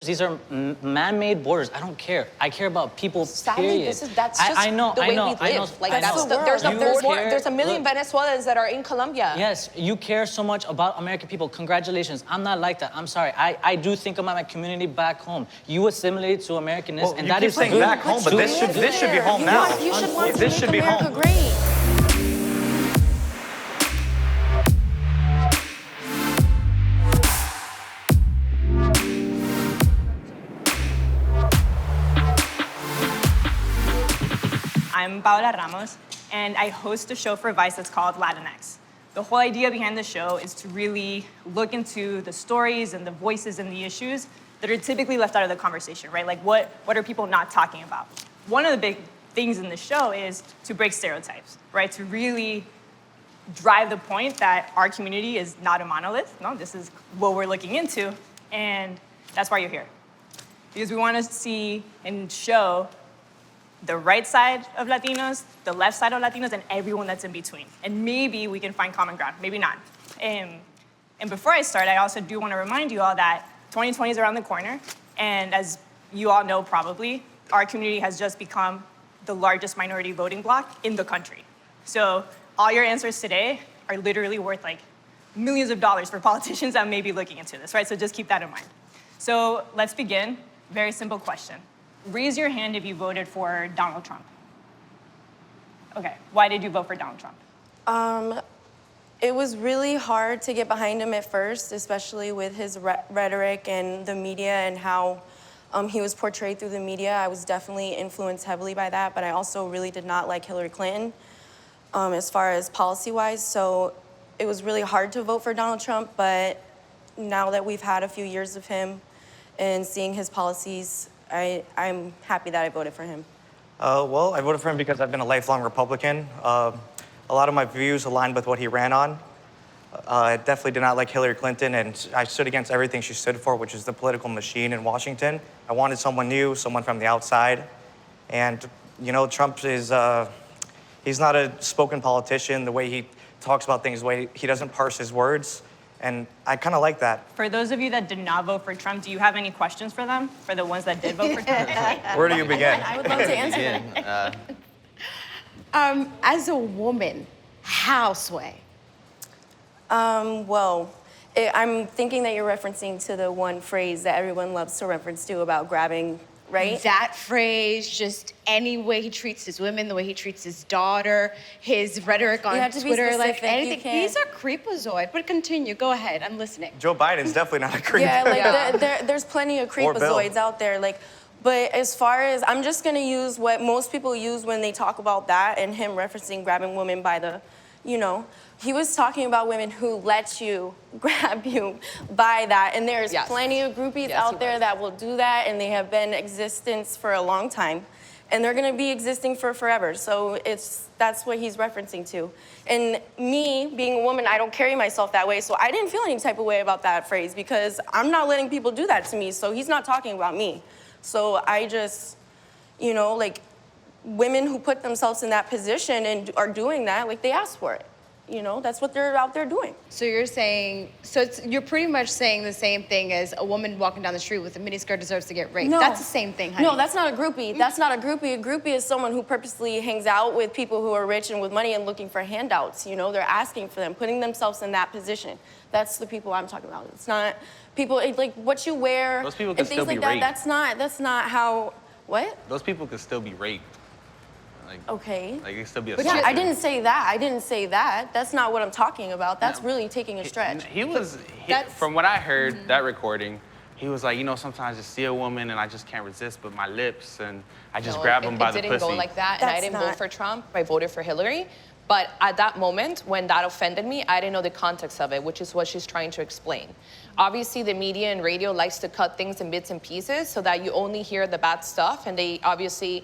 These are man-made borders. I don't care. I care about people, Sadly, period. that's just I know, the way I know, we I know, live. Like, I that's know. there's a million Venezuelans that are in Colombia. Yes, you care so much about American people. Congratulations. I'm not like that. I'm sorry. I do think about my community back home. You assimilate to Americanness, Well, and you that keep is saying good. back home, but this should be home now. You should want to This make should be America home. great. I'm Paola Ramos, and I host a show for Vice that's called Latinx. The whole idea behind the show is to really look into the stories and the voices and the issues that are typically left out of the conversation, right? Like what are people not talking about? One of the big things in the show is to break stereotypes, right? To really drive the point that our community is not a monolith. No, this is what we're looking into, and that's why you're here. Because we want to see and show the right side of Latinos, the left side of Latinos, and everyone that's in between. And maybe we can find common ground, maybe not. And before I start, I also do want to remind you all that 2020 is around the corner, and as you all know probably, our community has just become the largest minority voting bloc in the country. So all your answers today are literally worth like millions of dollars for politicians that may be looking into this, right? So just keep that in mind. So let's begin. Very simple question. Raise your hand if you voted for Donald Trump. Okay, why did you vote for Donald Trump? It was really hard to get behind him at first, especially with his rhetoric and the media and how he was portrayed through the media. I was definitely influenced heavily by that, but I also really did not like Hillary Clinton as far as policy-wise. So it was really hard to vote for Donald Trump, but now that we've had a few years of him and seeing his policies, I'm happy that I voted for him. Well, I voted for him because I've been a lifelong Republican. A lot of my views aligned with what he ran on. I definitely did not like Hillary Clinton, and I stood against everything she stood for, which is the political machine in Washington. I wanted someone new, someone from the outside. And, you know, Trump is, he's not a spoken politician. The way he talks about things, the way he doesn't parse his words. And I kind of like that. For those of you that did not vote for Trump, do you have any questions for them? For the ones that did vote for Trump? Where do you begin? I would love to answer that. As a woman, how, Sway? Well, I'm thinking that you're referencing to the one phrase that everyone loves to reference to about grabbing, right? That phrase, just any way he treats his women, the way he treats his daughter, his rhetoric on have to be Twitter, like specific. You anything. can't- He's a creepazoid. But continue, go ahead, I'm listening. Joe Biden's definitely not a creep. Yeah, like there's plenty of Or Bill. creepazoids out there. Like, but as far as I'm just gonna use what most people use when they talk about that and him referencing grabbing women by the, you know, he was talking about women who let you grab you by that, and there's Yes. plenty of groupies Yes, he out there was. that will do that, and they have been in existence for a long time, and they're gonna be existing for forever. So that's what he's referencing to. And me, being a woman, I don't carry myself that way, so I didn't feel any type of way about that phrase because I'm not letting people do that to me, so he's not talking about me. So I just, you know, like, women who put themselves in that position and are doing that, like, they asked for it. You know, that's what they're out there doing. So you're saying, you're pretty much saying the same thing as a woman walking down the street with a miniskirt deserves to get raped. No. That's the same thing, honey. No, that's not a groupie. That's not a groupie. A groupie is someone who purposely hangs out with people who are rich and with money and looking for handouts. You know, they're asking for them, putting themselves in that position. That's the people I'm talking about. It's not people, like what you wear Those people and can things still be like that. raped. That's not how, what? Those people could still be raped. Like, Okay. Like, it could still be a But yeah, I didn't say that. I didn't say that. That's not what I'm talking about. That's really taking a stretch. From what I heard, that recording, he was like, you know, sometimes I see a woman and I just can't resist but my lips, and I just grab them by the pussy. It didn't go like that, and I didn't vote for Trump. I voted for Hillary. But at that moment, when that offended me, I didn't know the context of it, which is what she's trying to explain. Obviously, the media and radio likes to cut things in bits and pieces so that you only hear the bad stuff, and they obviously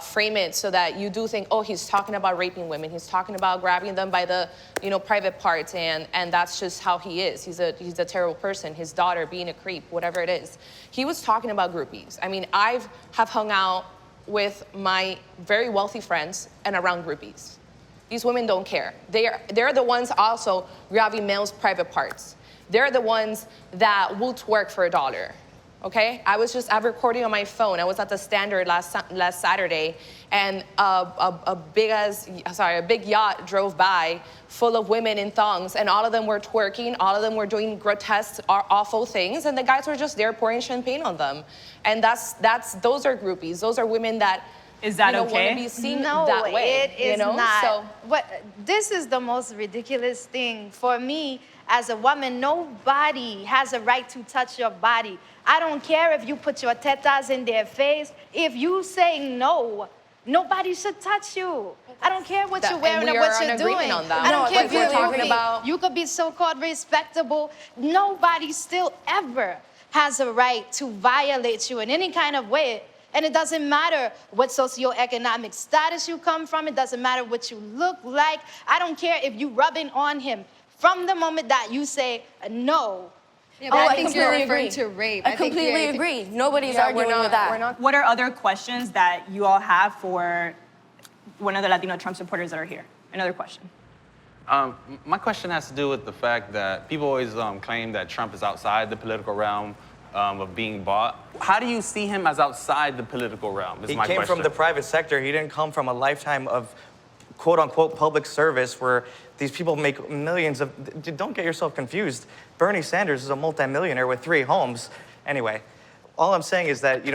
frame it so that you do think, oh, he's talking about raping women. He's talking about grabbing them by the, you know, private parts, and that's just how he is. He's a terrible person. His daughter being a creep, whatever it is. He was talking about groupies. I mean, I have hung out with my very wealthy friends and around groupies. These women don't care. They're the ones also grabbing males' private parts. They're the ones that will twerk for $1. Okay, I have recording on my phone. I was at the Standard last Saturday, and a big yacht drove by full of women in thongs, and all of them were twerking, all of them were doing grotesque, awful things, and the guys were just there pouring champagne on them. And those are groupies. Those are women that Is that want okay? to be seen No, that way. it is not. So This is the most ridiculous thing. For me, as a woman, nobody has a right to touch your body. I don't care if you put your tetas in their face. If you say no, nobody should touch you. I don't care what That- you're wearing and we or what are in you're agreement doing. on that. I don't No, care like if we're you're talking talking about- You could be so-called respectable. Nobody still ever has a right to violate you in any kind of way. And it doesn't matter what socioeconomic status you come from. It doesn't matter what you look like. I don't care if you rubbing on him. From the moment that you say no, Yeah, but Oh, I I think you're completely referring agree. to rape. I completely agree. Nobody's arguing with that. What are other questions that you all have for one of the Latino Trump supporters that are here? Another question. My question has to do with the fact that people always claim that Trump is outside the political realm of being bought. How do you see him as outside the political realm? Is He my came question. from the private sector. He didn't come from a lifetime of quote-unquote public service where these people make millions of... Don't get yourself confused. Bernie Sanders is a multimillionaire with 3 homes. Anyway, all I'm saying is that,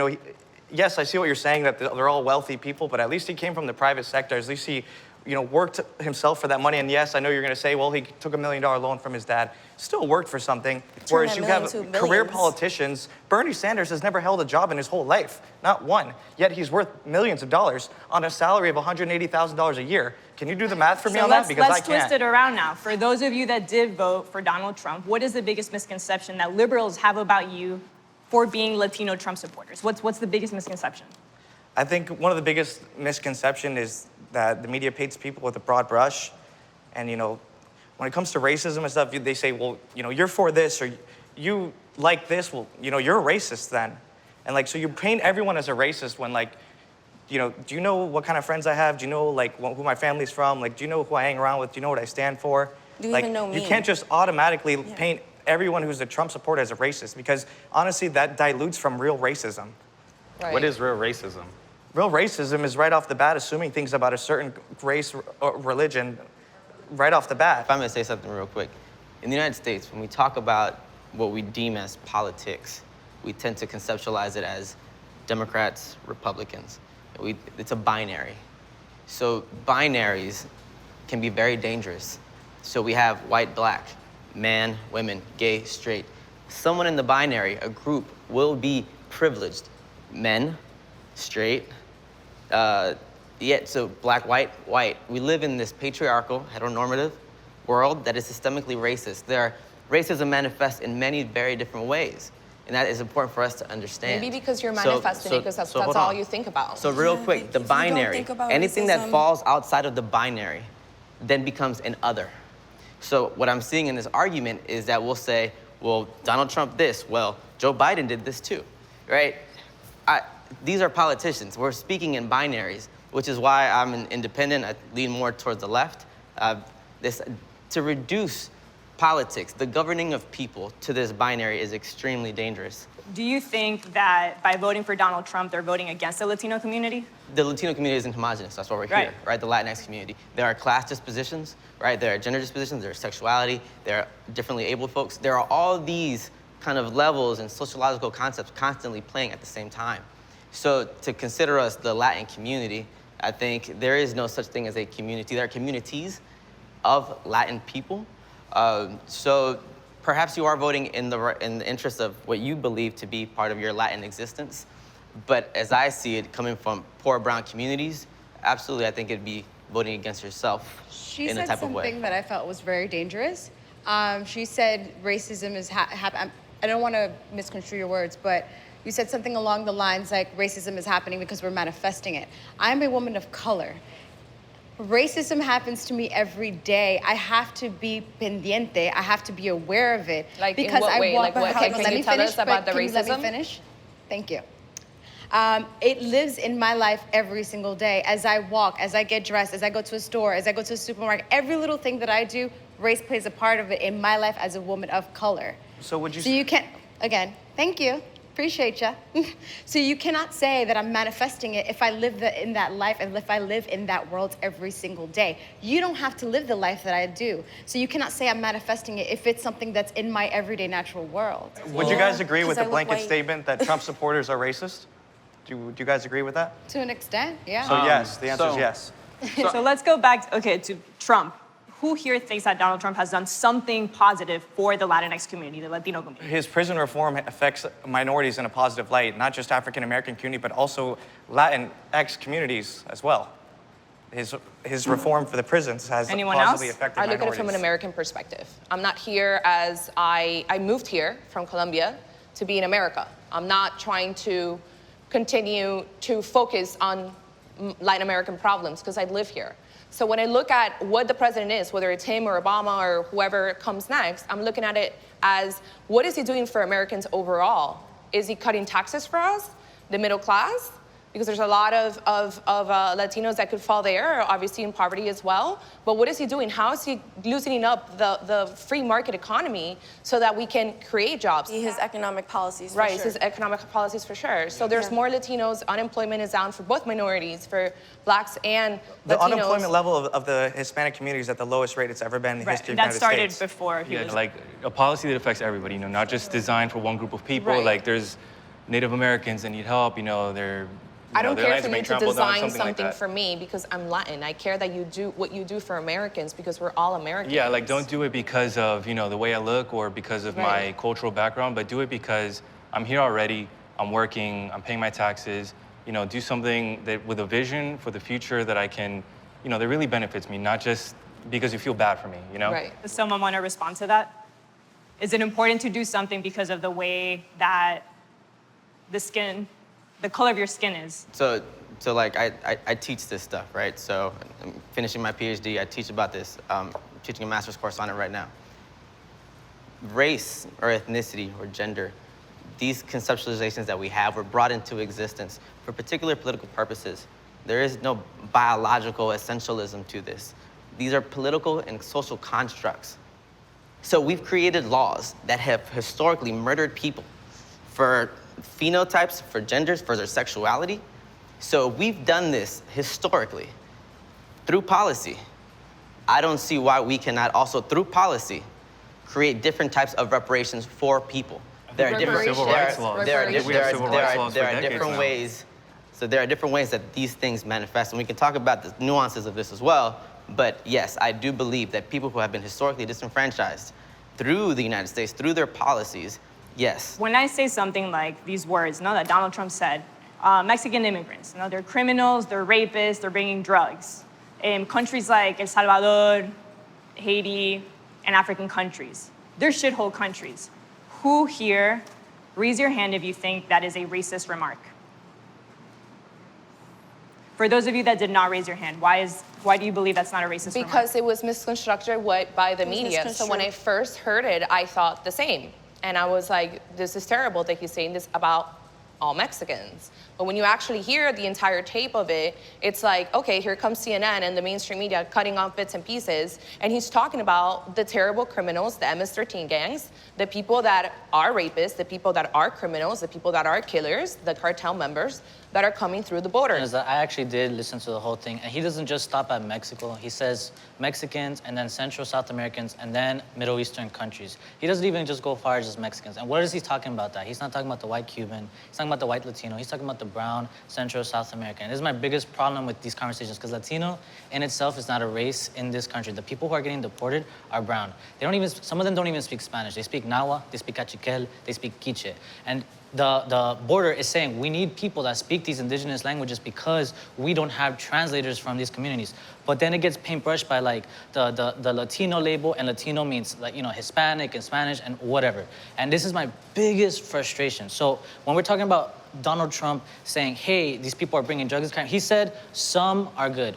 yes, I see what you're saying, that they're all wealthy people, but at least he came from the private sector. At least he, worked himself for that money. And yes, I know you're going to say, well, he took $1 million loan from his dad. Still worked for something. Whereas that you million have to career billions. politicians. Bernie Sanders has never held a job in his whole life, not one. Yet he's worth millions of dollars on a salary of $180,000 a year. Can you do the math for me So on that? let's Because I twist can't. it around now. For those of you that did vote for Donald Trump, what is the biggest misconception that liberals have about you for being Latino Trump supporters? What's the biggest misconception? I think one of the biggest misconceptions is that the media paints people with a broad brush. And, when it comes to racism and stuff, they say, well, you're for this or you like this. Well, you're a racist then. And so you paint everyone as a racist when do you know what kind of friends I have? Do you know who my family's from? Do you know who I hang around with? Do you know what I stand for? Do you even know me? You can't just automatically paint everyone who's a Trump supporter as a racist because honestly, that dilutes from real racism. right. What is real racism? Real racism is right off the bat assuming things about a certain race or religion right off the bat. If I'm gonna say something real quick. In the United States, when we talk about what we deem as politics, we tend to conceptualize it as Democrats, Republicans. It's a binary. So binaries can be very dangerous. So we have white, black, man, women, gay, straight. Someone in the binary, a group, will be privileged. Men, straight, so black, white. We live in this patriarchal, heteronormative world that is systemically racist. Racism manifests in many very different ways. And that is important for us to understand. Maybe because you're manifesting it because that's hold all on. you think about. So real quick, the if you don't binary, think about anything that racism- falls outside of the binary then becomes an other. So what I'm seeing in this argument is that we'll say, well, Donald Trump this, well, Joe Biden did this too, right? These are politicians. We're speaking in binaries, which is why I'm an independent. I lean more towards the left. To reduce politics, the governing of people, to this binary is extremely dangerous. Do you think that by voting for Donald Trump, they're voting against the Latino community? The Latino community isn't homogenous. That's why we're Right. here, right? The Latinx community. There are class dispositions, right? There are gender dispositions, there are sexuality, there are differently abled folks. There are all these kind of levels and sociological concepts constantly playing at the same time. So to consider us the Latin community, I think there is no such thing as a community. There are communities of Latin people. So perhaps you are voting in the interest of what you believe to be part of your Latin existence. But as I see it, coming from poor brown communities, absolutely, I think it'd be voting against yourself She in a said type of way. something that I felt was very dangerous. She said racism is happening. I don't want to misconstrue your words, but you said something along the lines like racism is happening because we're manifesting it. I'm a woman of color. Racism happens to me every day. I have to be pendiente. I have to be aware of it. Like, in because what I way? walk. Like, what- Okay, can let you me tell finish, us about but the can you let me racism? finish? Thank you. It lives in my life every single day. As I walk, as I get dressed, as I go to a store, as I go to a supermarket, every little thing that I do, race plays a part of it in my life as a woman of color. So would you... So you can't, again, thank you. Appreciate ya. So you cannot say that I'm manifesting it if I live in that life and if I live in that world every single day. You don't have to live the life that I do. So you cannot say I'm manifesting it if it's something that's in my everyday natural world. Would you guys agree with 'cause I the look blanket white. statement that Trump supporters are racist? Do you guys agree with that? To an extent, yeah. So yes, the answer is so- yes. So let's go back, to Trump. Who here thinks that Donald Trump has done something positive for the Latinx community, the Latino community? His prison reform affects minorities in a positive light, not just African American community, but also Latinx communities as well. His reform for the prisons has Anyone positively else? affected I look minorities. at it from an American perspective. I'm not here as I moved here from Colombia to be in America. I'm not trying to continue to focus on Latin American problems because I live here. So when I look at what the president is, whether it's him or Obama or whoever comes next, I'm looking at it as what is he doing for Americans overall? Is he cutting taxes for us, the middle class? Because there's a lot of Latinos that could fall there, obviously in poverty as well. But what is he doing? How is he loosening up the free market economy so that we can create jobs? His economic policies, for Right, sure. his economic policies for sure. So there's more Latinos, unemployment is down for both minorities, for blacks and The Latinos. unemployment level of the Hispanic community is at the lowest rate it's ever been in the history of the That United started States. before he Yeah, was. like a policy that affects everybody, not just designed for one group of people. Right. Like there's Native Americans that need help, they're I don't their care lands for are you being to trampled on, design something like something that. for me because I'm Latin. I care that you do what you do for Americans because we're all Americans. Yeah, like don't do it because of, the way I look or because of my Right. cultural background, but do it because I'm here already, I'm working, I'm paying my taxes, do something that with a vision for the future that I can, that really benefits me, not just because you feel bad for me, Right. Does someone want to respond to that? Is it important to do something because of the way that the color of your skin is? So like I teach this stuff, right? So I'm finishing my PhD, I teach about this. I'm teaching a master's course on it right now. Race or ethnicity or gender, these conceptualizations that we have were brought into existence for particular political purposes. There is no biological essentialism to this. These are political and social constructs. So we've created laws that have historically murdered people for phenotypes, for genders, for their sexuality. So we've done this historically through policy. I don't see why we cannot also, through policy, create different types of reparations for people. There are different Civil rights laws. there are We have civil rights laws for there are decades different now. ways. So there are different ways that these things manifest, and we can talk about the nuances of this as well. But yes, I do believe that people who have been historically disenfranchised through the United States, through their policies, yes. When I say something like these words, that Donald Trump said, Mexican immigrants, they're criminals, they're rapists, they're bringing drugs. In countries like El Salvador, Haiti, and African countries, they're shithole countries. Who here, raise your hand if you think that is a racist remark. For those of you that did not raise your hand, why do you believe that's not a racist remark? Because it was misconstructed by the was media. So when I first heard it, I thought the same. And I was like, this is terrible that he's saying this about all Mexicans. But when you actually hear the entire tape of it, it's like, okay, here comes CNN and the mainstream media cutting off bits and pieces. And he's talking about the terrible criminals, the MS-13 gangs, the people that are rapists, the people that are criminals, the people that are killers, the cartel members that are coming through the border. Is that I actually did listen to the whole thing, and he doesn't just stop at Mexico. He says Mexicans, and then Central South Americans, and then Middle Eastern countries. He doesn't even just go far as just Mexicans. And what is he talking about that? He's not talking about the white Cuban. He's talking about the white Latino. He's talking about the brown Central South American. This is my biggest problem with these conversations, because Latino in itself is not a race in this country. The people who are getting deported are brown. Some of them don't even speak Spanish. They speak Nahua, they speak Cachiquel, they speak Quiche. And the border is saying we need people that speak these indigenous languages because we don't have translators from these communities. But then it gets paintbrushed by like the Latino label, and Latino means like, Hispanic and Spanish and whatever. And this is my biggest frustration. So when we're talking about Donald Trump saying, hey, these people are bringing drugs, he said some are good.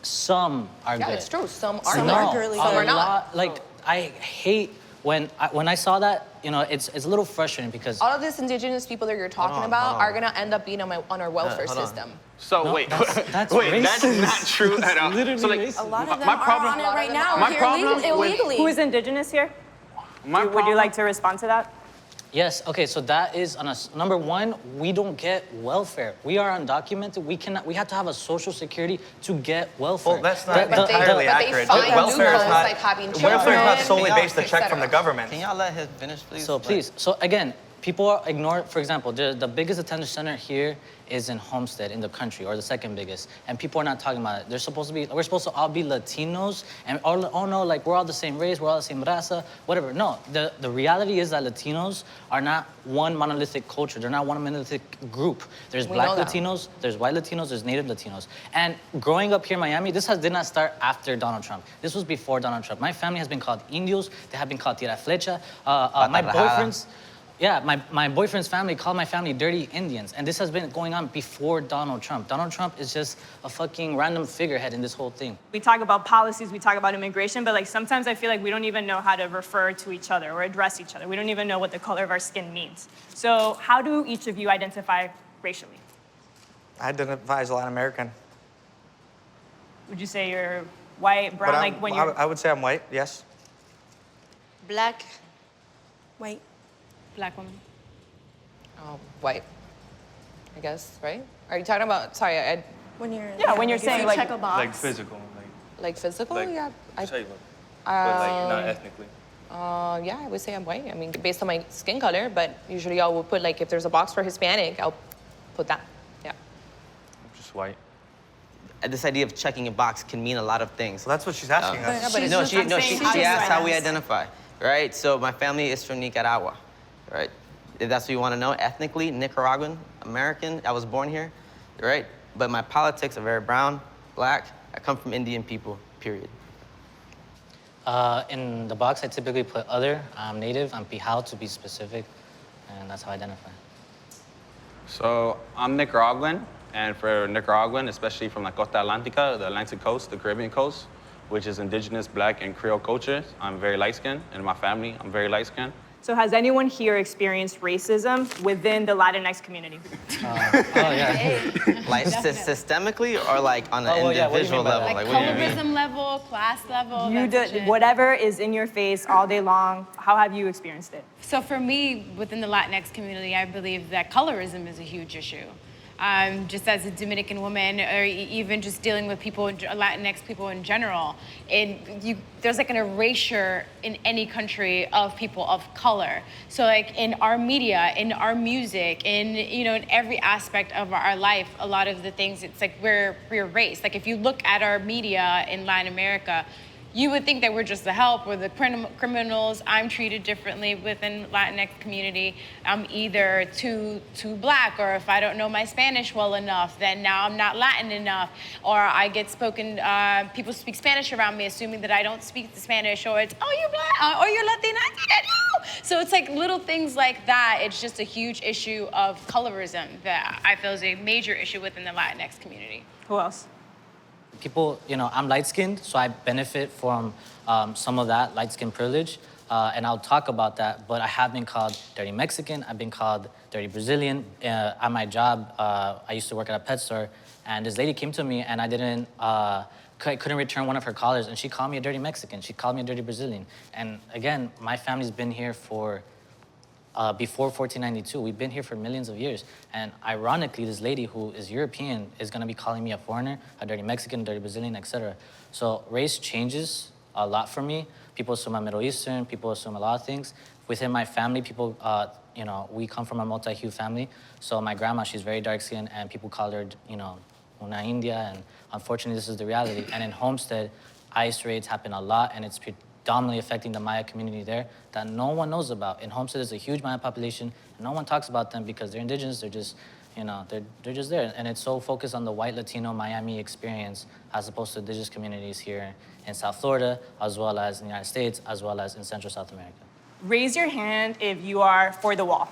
Some are good. Yeah, it's true. Some are Some not. are really Some good. are not. I hate when I saw that, it's a little frustrating because All of these indigenous people that you're talking about are gonna end up being on our welfare hold on. system. So No, wait, that's wait, that's racist. not true at all. Literally So like, racist. A lot of them my are problem, on it right now. my here problem with- illegally. Who is indigenous here? my Would you problem- like to respond to that? Yes. Okay. So that is on us. Number one, we don't get welfare. We are undocumented. We cannot. We have to have a social security to get welfare. Well, that's not But they- entirely but they accurate. find Welfare is loopholes not like having welfare is not children, solely et based on a check cetera. from the government. Can y'all let him finish, please? So please. So again, people ignore. For example, the biggest attention center here is in Homestead, in the country, or the second biggest, and people are not talking about it. We're supposed to all be Latinos, and oh no, like we're all the same race, we're all the same raza, whatever. No, the reality is that Latinos are not one monolithic culture. They're not one monolithic group. There's We black know that. Latinos, there's white Latinos, there's native Latinos. And growing up here in Miami, did not start after Donald Trump. This was before Donald Trump. My family has been called Indios. They have been called Tierra Flecha. My Rajada. boyfriend's. Yeah, my boyfriend's family called my family dirty Indians, and this has been going on before Donald Trump. Donald Trump is just a fucking random figurehead in this whole thing. We talk about policies, we talk about immigration, but like sometimes I feel like we don't even know how to refer to each other or address each other. We don't even know what the color of our skin means. So how do each of you identify racially? I identify as a Latin American. Would you say you're white, brown, But like when you're... I would say I'm white, yes. Black, white. Black woman. White, I guess, right? Are you talking about, sorry, When you're Yeah, when you're if saying, you like- check a box. Like physical, like physical? like Yeah. cellular, but like not ethnically. Yeah, I would say I'm white. I mean, based on my skin color, but usually I will put like, if there's a box for Hispanic, I'll put that. Yeah. Just white. This idea of checking a box can mean a lot of things. So that's what she's asking us. But it's No, just- she, I'm no, saying she, how she do you asked how we identify? identify, right? So my family is from Nicaragua, right? If that's what you want to know, ethnically, Nicaraguan, American, I was born here, right? But my politics are very brown, black. I come from Indian people, period. In the box, I typically put other. I'm native. I'm Pijao to be specific, and that's how I identify. So I'm Nicaraguan, and for Nicaraguan, especially from la Costa Atlantica, the Atlantic coast, the Caribbean coast, which is indigenous, black, and Creole culture, I'm very light-skinned, and my family, I'm very light-skinned. So has anyone here experienced racism within the Latinx community? Oh yeah. Like systemically or like on an Oh, well, yeah, what do you individual mean by level? that? Like what do you mean? colorism level, class level. You that's do, legit. whatever is in your face all day long, how have you experienced it? So for me, within the Latinx community, I believe that colorism is a huge issue. Just as a Dominican woman, or even just dealing with people, Latinx people in general, there's like an erasure in any country of people of color. So like in our media, in our music, in every aspect of our life, a lot of the things, it's like we're erased. Like if you look at our media in Latin America, you would think that we're just the help, we're the criminals. I'm treated differently within Latinx community. I'm either too black, or if I don't know my Spanish well enough, then now I'm not Latin enough. Or I get people speak Spanish around me, assuming that I don't speak the Spanish, or it's, oh, you're black, or you're Latina, I didn't know. So it's like little things like that. It's just a huge issue of colorism that I feel is a major issue within the Latinx community. Who else? People, I'm light-skinned, so I benefit from some of that light-skin privilege, and I'll talk about that, but I have been called dirty Mexican, I've been called dirty Brazilian. At my job, I used to work at a pet store, and this lady came to me, and I couldn't return one of her collars, and she called me a dirty Mexican, she called me a dirty Brazilian. And again, my family's been here for before 1492. We've been here for millions of years. And ironically, this lady who is European is gonna be calling me a foreigner, a dirty Mexican, dirty Brazilian, etc. So race changes a lot for me. People assume I'm Middle Eastern, people assume a lot of things. Within my family, people, we come from a multi-hue family. So my grandma, she's very dark-skinned, and people call her, una India, and unfortunately, this is the reality. And in Homestead, ICE raids happen a lot, and it's predominantly affecting the Maya community there that no one knows about. In Homestead, there's a huge Maya population, and no one talks about them because they're indigenous, they're just, they're just there. And it's so focused on the white Latino Miami experience as opposed to indigenous communities here in South Florida, as well as in the United States, as well as in Central South America. Raise your hand if you are for the wall.